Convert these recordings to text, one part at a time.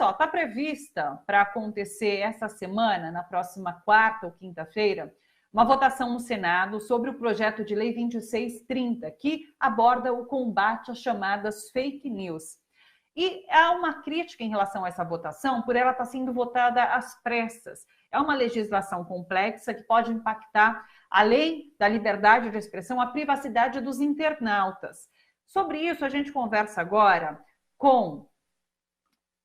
só, está prevista para acontecer essa semana, na próxima quarta ou quinta-feira, uma votação no Senado sobre o projeto de lei 2630, que aborda o combate às chamadas fake news. E há uma crítica em relação a essa votação, por ela estar sendo votada às pressas. É uma legislação complexa que pode impactar, além da liberdade de expressão, a privacidade dos internautas. Sobre isso, a gente conversa agora com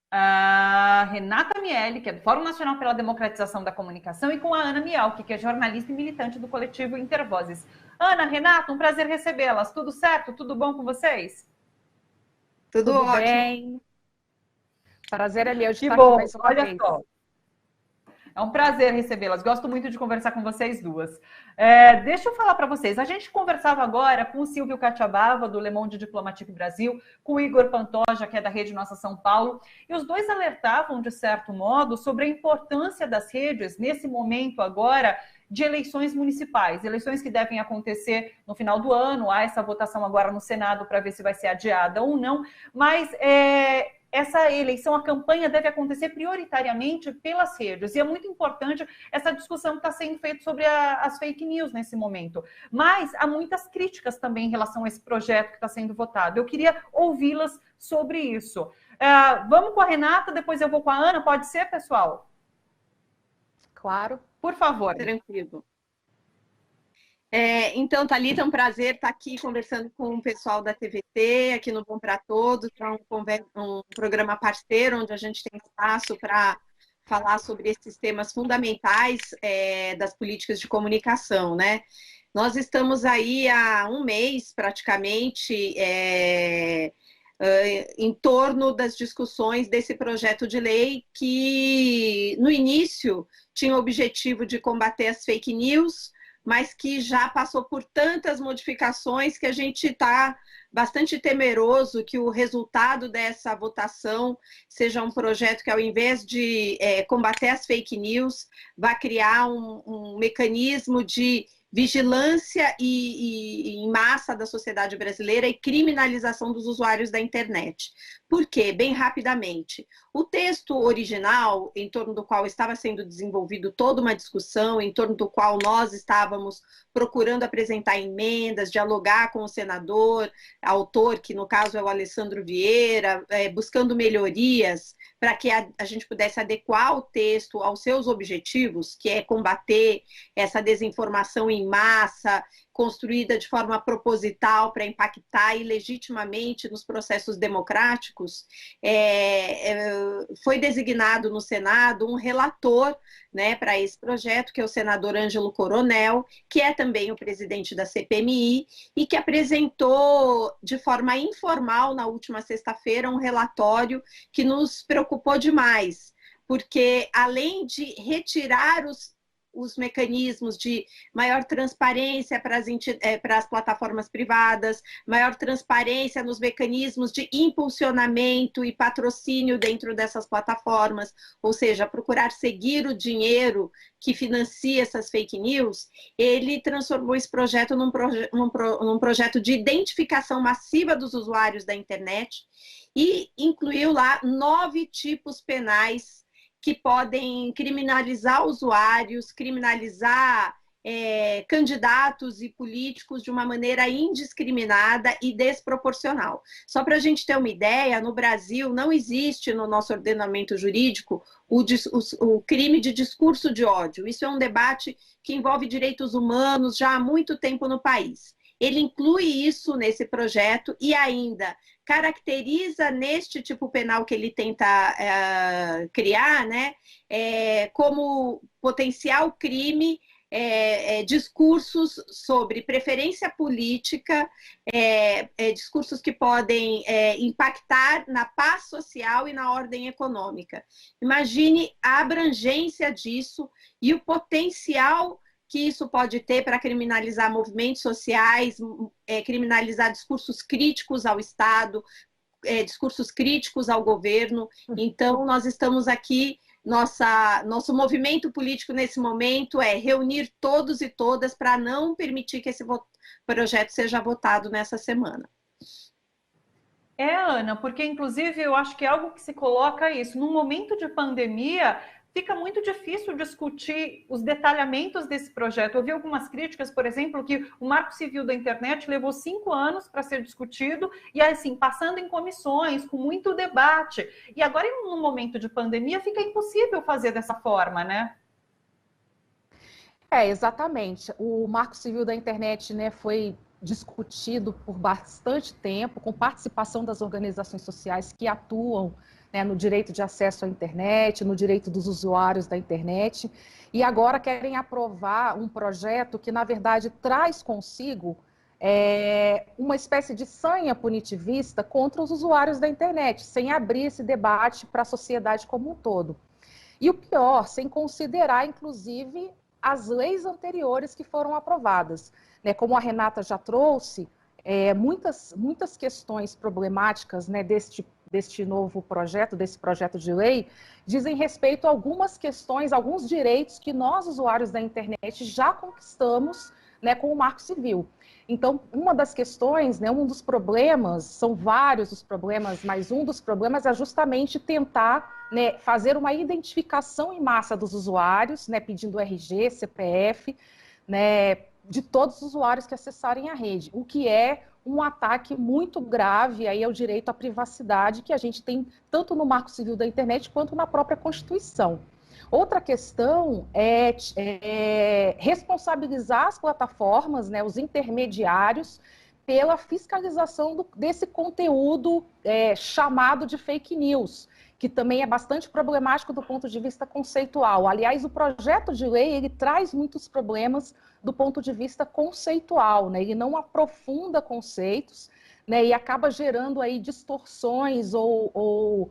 a Renata Miele, que é do Fórum Nacional pela Democratização da Comunicação, e com a Ana Mialki, que é jornalista e militante do coletivo Intervozes. Ana, Renata, um prazer recebê-las. Tudo certo? Tudo bom com vocês? Tudo ótimo. Bem. Prazer é meu de estar bom. aqui mais uma Olha vez. Só. É um prazer recebê-las. Gosto muito de conversar com vocês duas. Deixa eu falar para vocês. A gente conversava agora com o Silvio Catiabava, do Le Monde Diplomatique Brasil, com o Igor Pantoja, que é da Rede Nossa São Paulo, e os dois alertavam, de certo modo, sobre a importância das redes nesse momento agora de eleições municipais, eleições que devem acontecer no final do ano. Há essa votação agora no Senado para ver se vai ser adiada ou não, mas essa eleição, a campanha deve acontecer prioritariamente pelas redes, e é muito importante essa discussão que está sendo feita sobre as fake news nesse momento. Mas há muitas críticas também em relação a esse projeto que está sendo votado. Eu queria ouvi-las sobre isso. Vamos com a Renata, depois eu vou com a Ana, pode ser, pessoal? Claro. Por favor. Tranquilo. Então, Thalita, é um prazer estar aqui conversando com o pessoal da TVT, aqui no Bom para Todos, para um programa parceiro, onde a gente tem espaço para falar sobre esses temas fundamentais das políticas de comunicação, né? Nós estamos aí há um mês, praticamente, em torno das discussões desse projeto de lei que, no início, tinha o objetivo de combater as fake news, mas que já passou por tantas modificações que a gente está bastante temeroso que o resultado dessa votação seja um projeto que, ao invés de combater as fake news, vai criar um mecanismo de vigilância em massa da sociedade brasileira e criminalização dos usuários da internet. Por quê? Bem rapidamente. O texto original, em torno do qual estava sendo desenvolvido toda uma discussão, em torno do qual nós estávamos procurando apresentar emendas, dialogar com o senador, autor, que no caso é o Alessandro Vieira, buscando melhorias para que a gente pudesse adequar o texto aos seus objetivos, que é combater essa desinformação em massa, construída de forma proposital para impactar ilegitimamente nos processos democráticos, foi designado no Senado um relator, né, para esse projeto, que é o senador Ângelo Coronel, que é também o presidente da CPMI, e que apresentou de forma informal, na última sexta-feira, um relatório que nos preocupou demais, porque além de retirar os mecanismos de maior transparência para as plataformas privadas, maior transparência nos mecanismos de impulsionamento e patrocínio dentro dessas plataformas, ou seja, procurar seguir o dinheiro que financia essas fake news, ele transformou esse projeto num projeto de identificação massiva dos usuários da internet e incluiu lá 9 tipos penais que podem criminalizar usuários, criminalizar candidatos e políticos de uma maneira indiscriminada e desproporcional. Só para a gente ter uma ideia, no Brasil não existe no nosso ordenamento jurídico o crime de discurso de ódio. Isso é um debate que envolve direitos humanos já há muito tempo no país. Ele inclui isso nesse projeto e ainda caracteriza neste tipo penal que ele tenta criar, né, como potencial crime discursos sobre preferência política, discursos que podem impactar na paz social e na ordem econômica. Imagine a abrangência disso e o potencial que isso pode ter para criminalizar movimentos sociais, criminalizar discursos críticos ao Estado, discursos críticos ao governo. Então, nós estamos aqui, nosso movimento político nesse momento é reunir todos e todas para não permitir que esse projeto seja votado nessa semana. Ana, porque inclusive eu acho que é algo que se coloca isso. Num momento de pandemia, fica muito difícil discutir os detalhamentos desse projeto. Eu vi algumas críticas, por exemplo, que o Marco Civil da Internet levou 5 anos para ser discutido e, assim, passando em comissões, com muito debate. E agora, em um momento de pandemia, fica impossível fazer dessa forma, né? Exatamente. O Marco Civil da Internet, né, foi discutido por bastante tempo, com participação das organizações sociais que atuam, né, no direito de acesso à internet, no direito dos usuários da internet, e agora querem aprovar um projeto que, na verdade, traz consigo uma espécie de sanha punitivista contra os usuários da internet, sem abrir esse debate para a sociedade como um todo. E o pior, sem considerar, inclusive, as leis anteriores que foram aprovadas. Né? Como a Renata já trouxe, muitas questões problemáticas, né, deste novo projeto, desse projeto de lei, dizem respeito a algumas questões, alguns direitos que nós, usuários da internet, já conquistamos, né, com o Marco Civil. Então, uma das questões, né, um dos problemas, são vários os problemas, mas um dos problemas é justamente tentar, né, fazer uma identificação em massa dos usuários, né, pedindo RG, CPF, né, de todos os usuários que acessarem a rede, o que é um ataque muito grave aí ao direito à privacidade que a gente tem tanto no Marco Civil da Internet quanto na própria Constituição. Outra questão é responsabilizar as plataformas, né, os intermediários, pela fiscalização desse conteúdo chamado de fake news, que também é bastante problemático do ponto de vista conceitual. Aliás, o projeto de lei, ele traz muitos problemas do ponto de vista conceitual, né? Ele não aprofunda conceitos, né, e acaba gerando aí distorções ou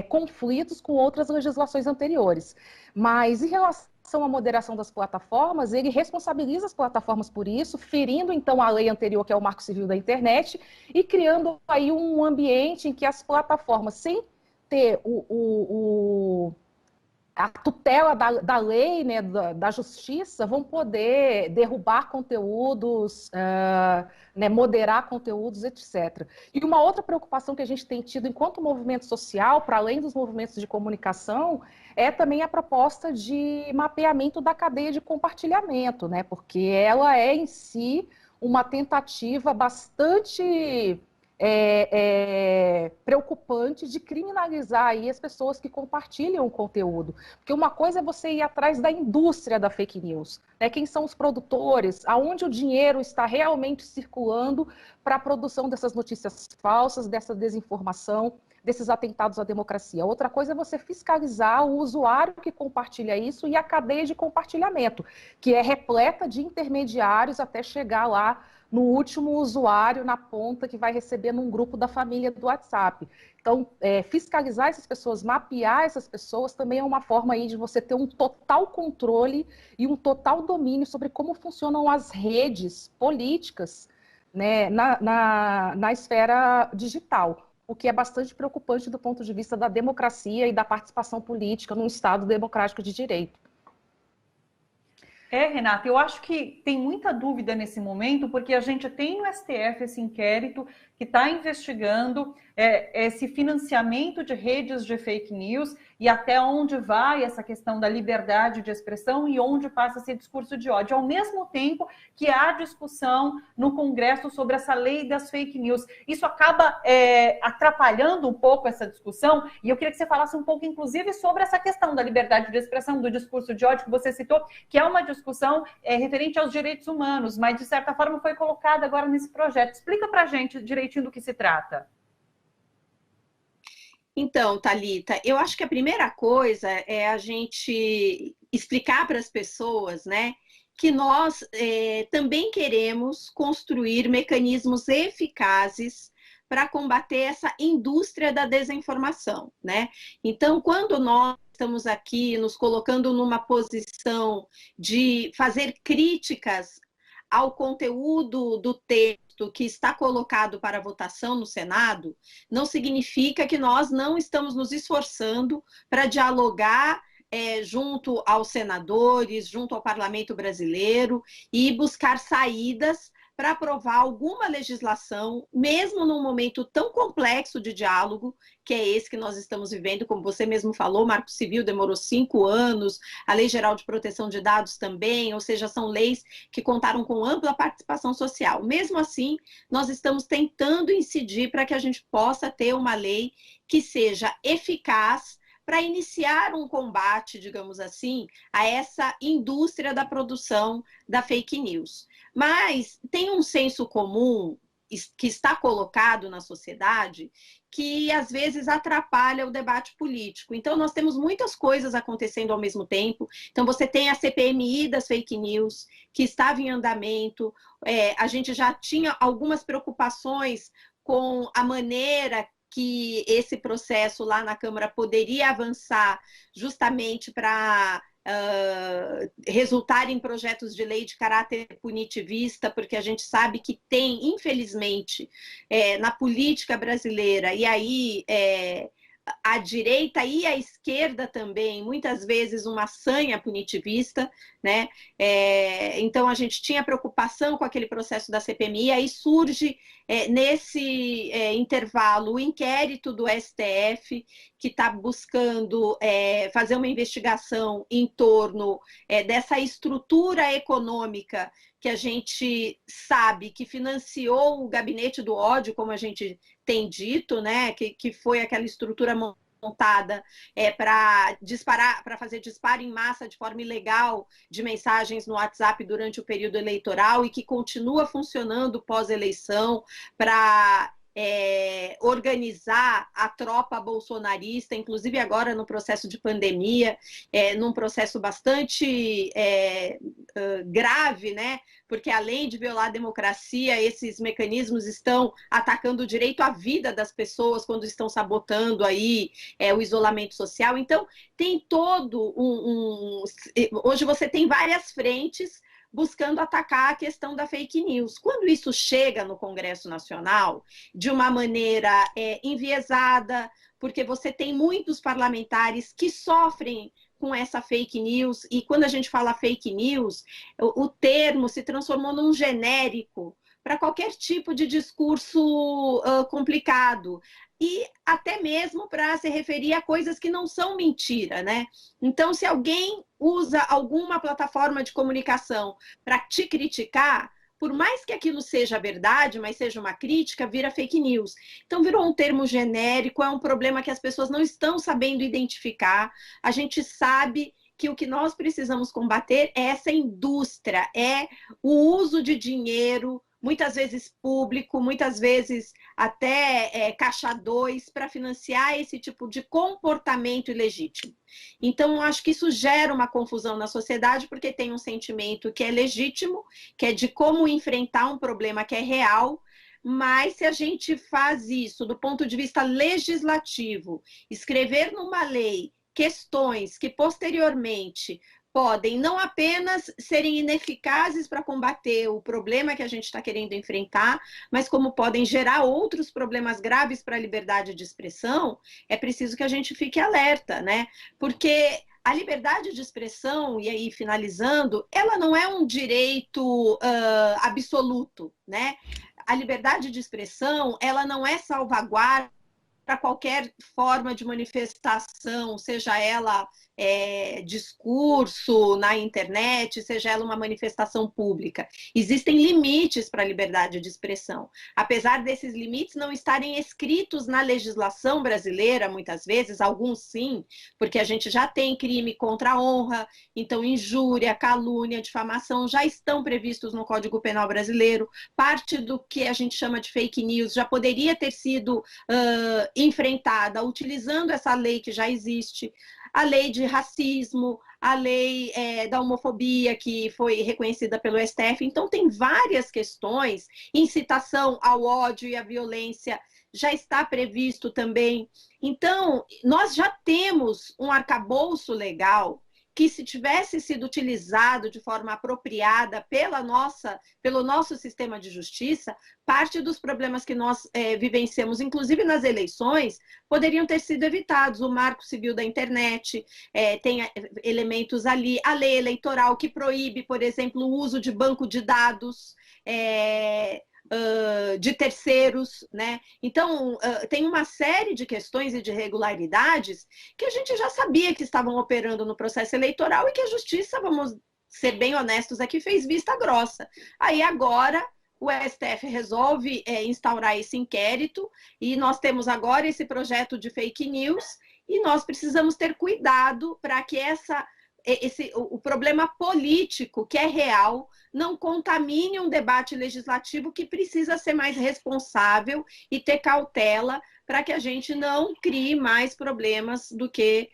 conflitos com outras legislações anteriores. Mas em relação à moderação das plataformas, ele responsabiliza as plataformas por isso, ferindo então a lei anterior, que é o Marco Civil da Internet, e criando aí um ambiente em que as plataformas, sem ter a tutela da lei, né, da justiça, vão poder derrubar conteúdos, né, moderar conteúdos, etc. E uma outra preocupação que a gente tem tido enquanto movimento social, para além dos movimentos de comunicação, é também a proposta de mapeamento da cadeia de compartilhamento, né, porque ela é em si uma tentativa bastante preocupante de criminalizar aí as pessoas que compartilham o conteúdo. Porque uma coisa é você ir atrás da indústria da fake news, né? Quem são os produtores, aonde o dinheiro está realmente circulando para a produção dessas notícias falsas, dessa desinformação, desses atentados à democracia. Outra coisa é você fiscalizar o usuário que compartilha isso e a cadeia de compartilhamento, que é repleta de intermediários até chegar lá no último usuário na ponta que vai receber num grupo da família do WhatsApp. Então, fiscalizar essas pessoas, mapear essas pessoas também é uma forma aí de você ter um total controle e um total domínio sobre como funcionam as redes políticas, né, na esfera digital, o que é bastante preocupante do ponto de vista da democracia e da participação política num Estado democrático de direito. Renata, eu acho que tem muita dúvida nesse momento, porque a gente tem no STF esse inquérito que está investigando esse financiamento de redes de fake news e até onde vai essa questão da liberdade de expressão e onde passa esse discurso de ódio, ao mesmo tempo que há discussão no Congresso sobre essa lei das fake news. Isso acaba atrapalhando um pouco essa discussão, e eu queria que você falasse um pouco, inclusive, sobre essa questão da liberdade de expressão, do discurso de ódio que você citou, que é uma discussão referente aos direitos humanos, mas, de certa forma, foi colocada agora nesse projeto. Explica para a gente direitinho do que se trata. Então, Thalita, eu acho que a primeira coisa é a gente explicar para as pessoas, né, que nós também queremos construir mecanismos eficazes para combater essa indústria da desinformação, né? Então, quando nós estamos aqui nos colocando numa posição de fazer críticas ao conteúdo do texto que está colocado para votação no Senado, não significa que nós não estamos nos esforçando para dialogar junto aos senadores, junto ao Parlamento brasileiro e buscar saídas para aprovar alguma legislação, mesmo num momento tão complexo de diálogo, que é esse que nós estamos vivendo, como você mesmo falou, o Marco Civil demorou 5 anos, a Lei Geral de Proteção de Dados também, ou seja, são leis que contaram com ampla participação social. Mesmo assim, nós estamos tentando incidir para que a gente possa ter uma lei que seja eficaz para iniciar um combate, digamos assim, a essa indústria da produção da fake news. Mas tem um senso comum que está colocado na sociedade que às vezes atrapalha o debate político. Então nós temos muitas coisas acontecendo ao mesmo tempo. Então você tem a CPMI das fake news, que estava em andamento, a gente já tinha algumas preocupações com a maneira que esse processo lá na Câmara poderia avançar justamente para resultar em projetos de lei de caráter punitivista, porque a gente sabe que tem, infelizmente, na política brasileira, e aí a direita e a esquerda também, muitas vezes uma sanha punitivista, né? Então a gente tinha preocupação com aquele processo da CPMI, aí surge nesse intervalo o inquérito do STF, que está buscando fazer uma investigação em torno dessa estrutura econômica que a gente sabe que financiou o gabinete do ódio, como a gente tem dito, né? Que foi aquela estrutura montada para fazer disparo em massa de forma ilegal de mensagens no WhatsApp durante o período eleitoral e que continua funcionando pós-eleição para organizar a tropa bolsonarista, inclusive agora no processo de pandemia, num processo bastante grave, né? Porque além de violar a democracia, esses mecanismos estão atacando o direito à vida das pessoas quando estão sabotando aí o isolamento social. Então, tem todo hoje você tem várias frentes buscando atacar a questão da fake news. Quando isso chega no Congresso Nacional, de uma maneira enviesada, porque você tem muitos parlamentares que sofrem com essa fake news, e quando a gente fala fake news, o termo se transformou num genérico para qualquer tipo de discurso complicado, e até mesmo para se referir a coisas que não são mentira, né? Então, se alguém usa alguma plataforma de comunicação para te criticar, por mais que aquilo seja verdade, mas seja uma crítica, vira fake news. Então, virou um termo genérico, é um problema que as pessoas não estão sabendo identificar. A gente sabe que o que nós precisamos combater é essa indústria, é o uso de dinheiro, muitas vezes público, muitas vezes até caixa 2, para financiar esse tipo de comportamento ilegítimo. Então, eu acho que isso gera uma confusão na sociedade, porque tem um sentimento que é legítimo, que é de como enfrentar um problema que é real, mas se a gente faz isso do ponto de vista legislativo, escrever numa lei questões que posteriormente podem não apenas serem ineficazes para combater o problema que a gente está querendo enfrentar, mas como podem gerar outros problemas graves para a liberdade de expressão, é preciso que a gente fique alerta, né? Porque a liberdade de expressão, e aí finalizando, ela não é um direito absoluto, né? A liberdade de expressão, ela não é salvaguarda para qualquer forma de manifestação, seja ela discurso na internet, seja ela uma manifestação pública. Existem limites para a liberdade de expressão. Apesar desses limites não estarem escritos na legislação brasileira, muitas vezes, alguns sim, porque a gente já tem crime contra a honra, então injúria, calúnia, difamação já estão previstos no Código Penal brasileiro. Parte do que a gente chama de fake news já poderia ter sido enfrentada utilizando essa lei que já existe. A lei de racismo, a lei da homofobia, que foi reconhecida pelo STF. Então, tem várias questões. Incitação ao ódio e à violência já está previsto também. Então, nós já temos um arcabouço legal que, se tivesse sido utilizado de forma apropriada pelo nosso sistema de justiça, parte dos problemas que nós vivenciamos, inclusive nas eleições, poderiam ter sido evitados. O Marco Civil da Internet tem elementos ali, a lei eleitoral que proíbe, por exemplo, o uso de banco de dados, de terceiros, né? Então, tem uma série de questões e de irregularidades que a gente já sabia que estavam operando no processo eleitoral e que a Justiça, vamos ser bem honestos aqui, fez vista grossa. Aí agora o STF resolve instaurar esse inquérito e nós temos agora esse projeto de fake news e nós precisamos ter cuidado para que o problema político, que é real, não contamine um debate legislativo que precisa ser mais responsável e ter cautela para que a gente não crie mais problemas do que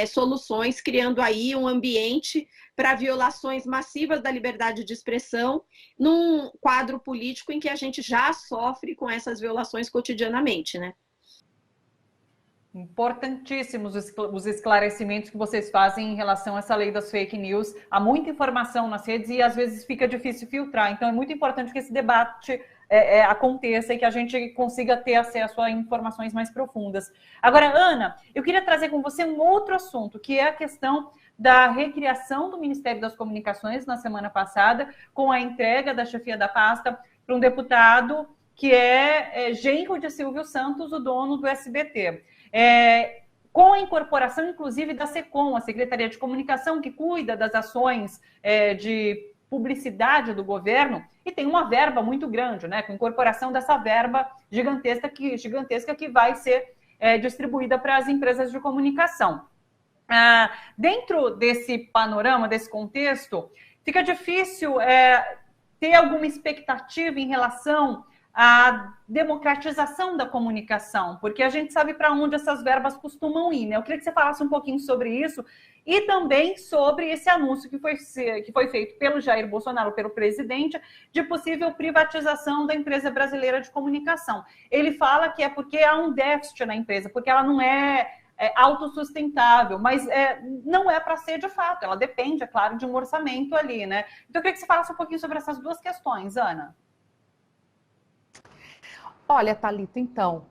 soluções, criando aí um ambiente para violações massivas da liberdade de expressão num quadro político em que a gente já sofre com essas violações cotidianamente, né? Importantíssimos os esclarecimentos que vocês fazem em relação a essa lei das fake news. Há muita informação nas redes e às vezes fica difícil filtrar. Então é muito importante que esse debate aconteça e que a gente consiga ter acesso a informações mais profundas. Agora, Ana, eu queria trazer com você um outro assunto, que é a questão da recriação do Ministério das Comunicações na semana passada, com a entrega da chefia da pasta para um deputado que é genro de Silvio Santos, o dono do SBT. Com a incorporação, inclusive, da SECOM, a Secretaria de Comunicação, que cuida das ações de publicidade do governo, e tem uma verba muito grande, né? Com a incorporação dessa verba gigantesca que vai ser distribuída para as empresas de comunicação. Dentro desse panorama, desse contexto, fica difícil ter alguma expectativa em relação à democratização da comunicação, porque a gente sabe para onde essas verbas costumam ir, né? Eu queria que você falasse um pouquinho sobre isso e também sobre esse anúncio que foi feito pelo Jair Bolsonaro, pelo presidente, de possível privatização da empresa brasileira de comunicação. Ele fala que é porque há um déficit na empresa, porque ela não é autossustentável, mas não é para ser de fato, ela depende, é claro, de um orçamento ali, né? Então eu queria que você falasse um pouquinho sobre essas duas questões, Ana. Olha, Thalita, então,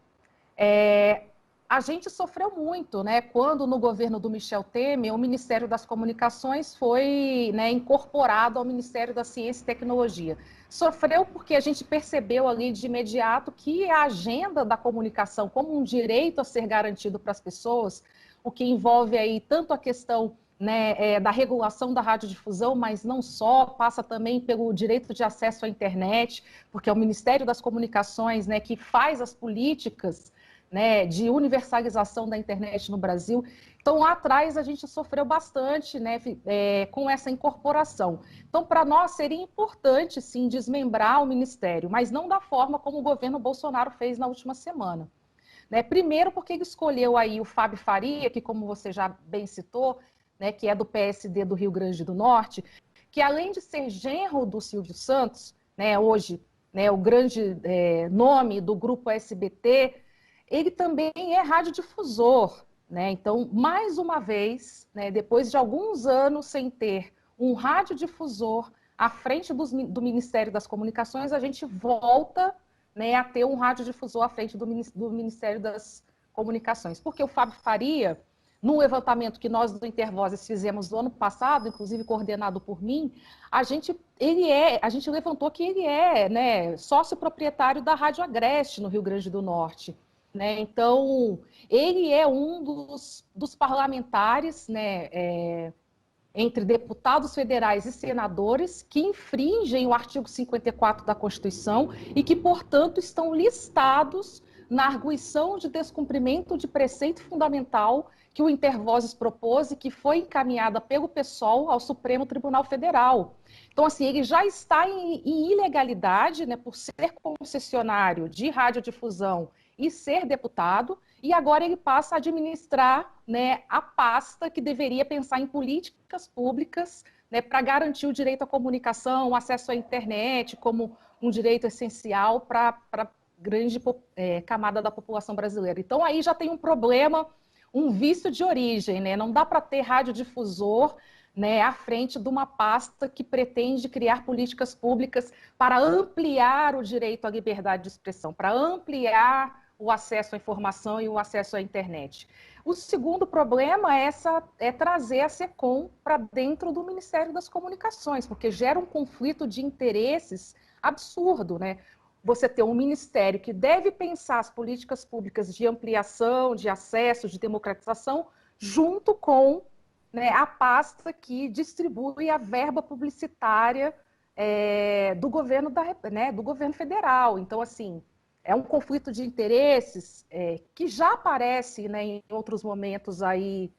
a gente sofreu muito, né? Quando no governo do Michel Temer, o Ministério das Comunicações foi, né, incorporado ao Ministério da Ciência e Tecnologia. Sofreu porque a gente percebeu ali de imediato que a agenda da comunicação como um direito a ser garantido para as pessoas, o que envolve aí tanto a questão, né, da regulação da radiodifusão, mas não só, passa também pelo direito de acesso à internet, porque é o Ministério das Comunicações, né, que faz as políticas, né, de universalização da internet no Brasil. Então, lá atrás, a gente sofreu bastante, né, com essa incorporação. Então, para nós, seria importante, sim, desmembrar o Ministério, mas não da forma como o governo Bolsonaro fez na última semana. Né? Primeiro, porque ele escolheu aí o Fábio Faria, que, como você já bem citou, né, que é do PSD do Rio Grande do Norte, que além de ser genro do Silvio Santos, né, hoje, né, o grande nome do grupo SBT, ele também é radiodifusor, né? Então, mais uma vez, né, depois de alguns anos sem ter um radiodifusor à frente do Ministério das Comunicações, a gente volta, né, a ter um radiodifusor à frente do Ministério das Comunicações. Porque o Fábio Faria, num levantamento que nós do Intervozes fizemos no ano passado, inclusive coordenado por mim, a gente levantou que ele é, né, sócio proprietário da Rádio Agreste, no Rio Grande do Norte. Né? Então, ele é um dos parlamentares, né, entre deputados federais e senadores que infringem o artigo 54 da Constituição e que, portanto, estão listados na arguição de descumprimento de preceito fundamental que o Intervozes propôs e que foi encaminhada pelo PSOL ao Supremo Tribunal Federal. Então, assim, ele já está em ilegalidade, né, por ser concessionário de radiodifusão e ser deputado, e agora ele passa a administrar, né, a pasta que deveria pensar em políticas públicas, né, para garantir o direito à comunicação, o acesso à internet como um direito essencial para a grande camada da população brasileira. Então, aí já tem um problema, um vício de origem, né? Não dá para ter radiodifusor, né, à frente de uma pasta que pretende criar políticas públicas para ampliar o direito à liberdade de expressão, para ampliar o acesso à informação e o acesso à internet. O segundo problema é trazer a SECOM para dentro do Ministério das Comunicações, porque gera um conflito de interesses absurdo, né? Você ter um ministério que deve pensar as políticas públicas de ampliação, de acesso, de democratização, junto com, né, a pasta que distribui a verba publicitária do governo do governo federal. Então, assim, é um conflito de interesses que já aparece, né, em outros momentos aí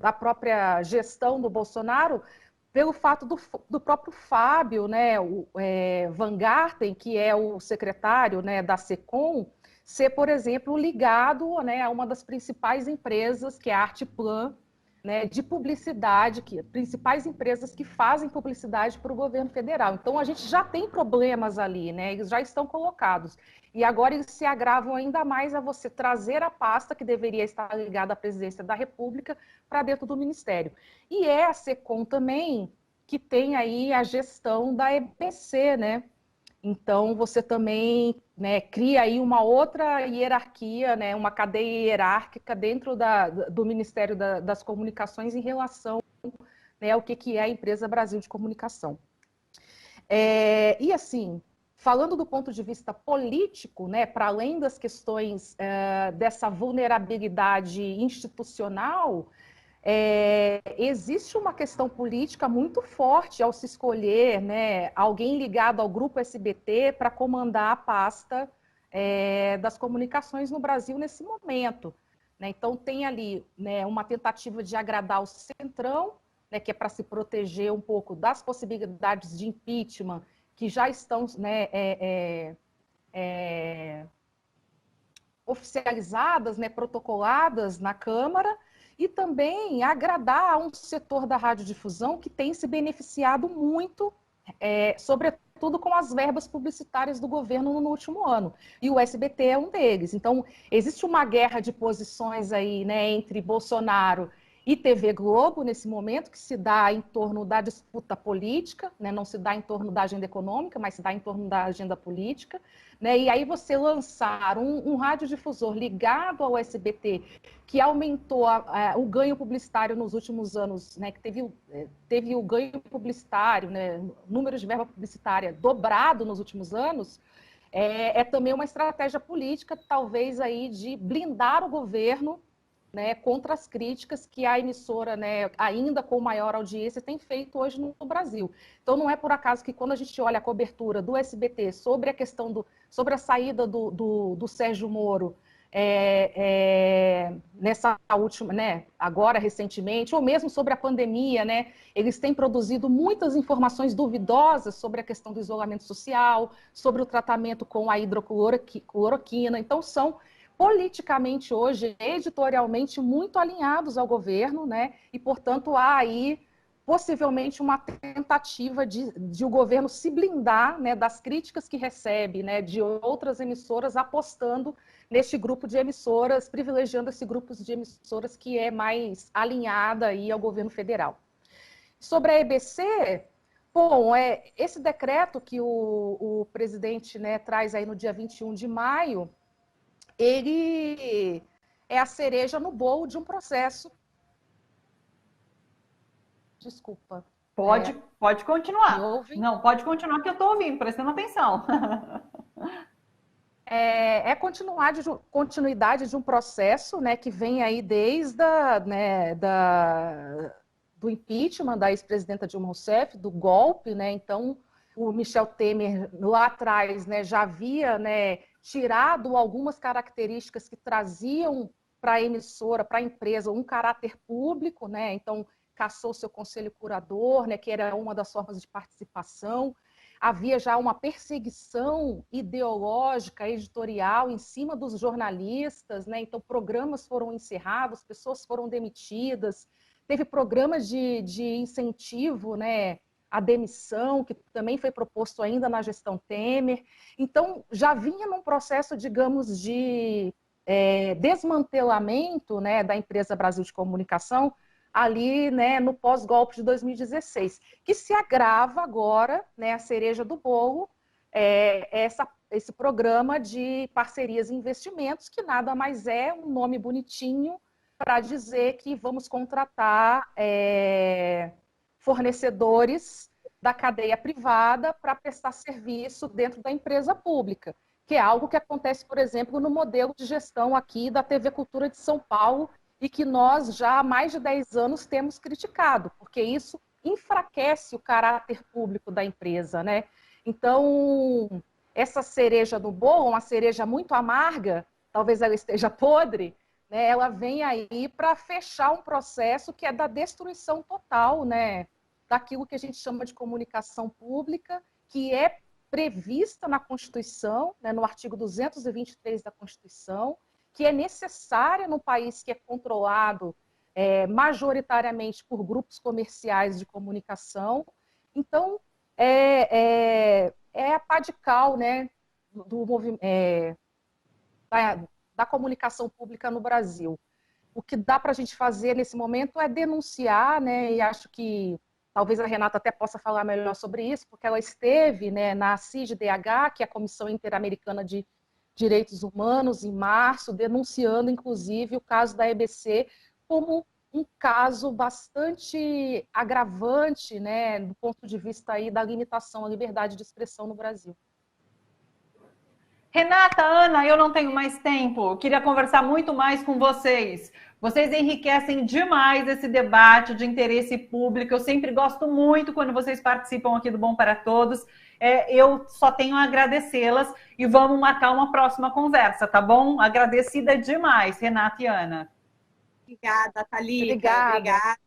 da própria gestão do Bolsonaro, pelo fato do próprio Fábio, né, Van Garten, que é o secretário, né, da SECOM, ser, por exemplo, ligado, né, a uma das principais empresas, que é a Artplan, né, de publicidade, principais empresas que fazem publicidade para o governo federal. Então, a gente já tem problemas ali, né, eles já estão colocados. E agora eles se agravam ainda mais a você trazer a pasta que deveria estar ligada à presidência da República para dentro do Ministério. E é a SECOM também que tem aí a gestão da EBC, né? Então, você também, né, cria aí uma outra hierarquia, né, uma cadeia hierárquica dentro do Ministério das Comunicações em relação, né, ao que é a Empresa Brasil de Comunicação. E assim, falando do ponto de vista político, né, para além das questões dessa vulnerabilidade institucional, existe uma questão política muito forte ao se escolher, né, alguém ligado ao grupo SBT para comandar a pasta das comunicações no Brasil nesse momento, né? Então tem ali, né, uma tentativa de agradar o Centrão, né, que é para se proteger um pouco das possibilidades de impeachment que já estão, né, oficializadas, né, protocoladas na Câmara, e também agradar a um setor da radiodifusão que tem se beneficiado muito, sobretudo com as verbas publicitárias do governo no último ano. E o SBT é um deles. Então, existe uma guerra de posições aí, né, entre Bolsonaro e TV Globo, nesse momento, que se dá em torno da disputa política, né, não se dá em torno da agenda econômica, mas se dá em torno da agenda política, né, e aí você lançar um radiodifusor ligado ao SBT, que aumentou o ganho publicitário nos últimos anos, né, que teve o ganho publicitário, né, número de verba publicitária dobrado nos últimos anos, também uma estratégia política, talvez, aí, de blindar o governo, né, contra as críticas que a emissora, né, ainda com maior audiência, tem feito hoje no Brasil. Então, não é por acaso que quando a gente olha a cobertura do SBT sobre a questão sobre a saída do Sérgio Moro, nessa última, né, agora recentemente, ou mesmo sobre a pandemia, né, eles têm produzido muitas informações duvidosas sobre a questão do isolamento social, sobre o tratamento com a hidrocloroquina. Então, são politicamente hoje, editorialmente, muito alinhados ao governo, né? E, portanto, há aí possivelmente uma tentativa de o governo se blindar, né, das críticas que recebe, né, de outras emissoras, apostando neste grupo de emissoras, privilegiando esse grupo de emissoras que é mais alinhada aí ao governo federal. Sobre a EBC, bom, esse decreto que o presidente, né, traz aí no dia 21 de maio, ele é a cereja no bolo de um processo. Desculpa. Pode continuar. Me ouvem? Não, pode continuar que eu estou ouvindo, prestando atenção. Continuidade de um processo, né, que vem aí desde do impeachment da ex-presidenta Dilma Rousseff, do golpe, né? Então, o Michel Temer, lá atrás, né, já havia, né, tirado algumas características que traziam para a emissora, para a empresa, um caráter público, né? Então, cassou seu conselho curador, né, que era uma das formas de participação. Havia já uma perseguição ideológica, editorial, em cima dos jornalistas, né? Então, programas foram encerrados, pessoas foram demitidas, teve programas de incentivo, né, à demissão, que também foi proposto ainda na gestão Temer. Então, já vinha num processo, digamos, de desmantelamento, né, da Empresa Brasil de Comunicação, ali, né, no pós-golpe de 2016, que se agrava agora, né, a cereja do bolo, esse programa de parcerias e investimentos, que nada mais é um nome bonitinho para dizer que vamos contratar fornecedores da cadeia privada para prestar serviço dentro da empresa pública, que é algo que acontece, por exemplo, no modelo de gestão aqui da TV Cultura de São Paulo e que nós já há mais de 10 anos temos criticado, porque isso enfraquece o caráter público da empresa, né? Então, essa cereja do bolo, uma cereja muito amarga, talvez ela esteja podre, né? Ela vem aí para fechar um processo que é da destruição total, né? Daquilo que a gente chama de comunicação pública, que é prevista na Constituição, né, no artigo 223 da Constituição, que é necessária num país que é controlado majoritariamente por grupos comerciais de comunicação. Então, é a pá de cal, né, da comunicação pública no Brasil. O que dá para a gente fazer nesse momento é denunciar, né, e acho que talvez a Renata até possa falar melhor sobre isso, porque ela esteve, né, na CIG-DH, que é a Comissão Interamericana de Direitos Humanos, em março, denunciando, inclusive, o caso da EBC como um caso bastante agravante, né, do ponto de vista aí da limitação à liberdade de expressão no Brasil. Renata, Ana, eu não tenho mais tempo. Eu queria conversar muito mais com vocês. Vocês enriquecem demais esse debate de interesse público. Eu sempre gosto muito quando vocês participam aqui do Bom para Todos. Eu só tenho a agradecê-las e vamos marcar uma próxima conversa, tá bom? Agradecida demais, Renata e Ana. Obrigada, Thalita. Obrigada. Obrigada.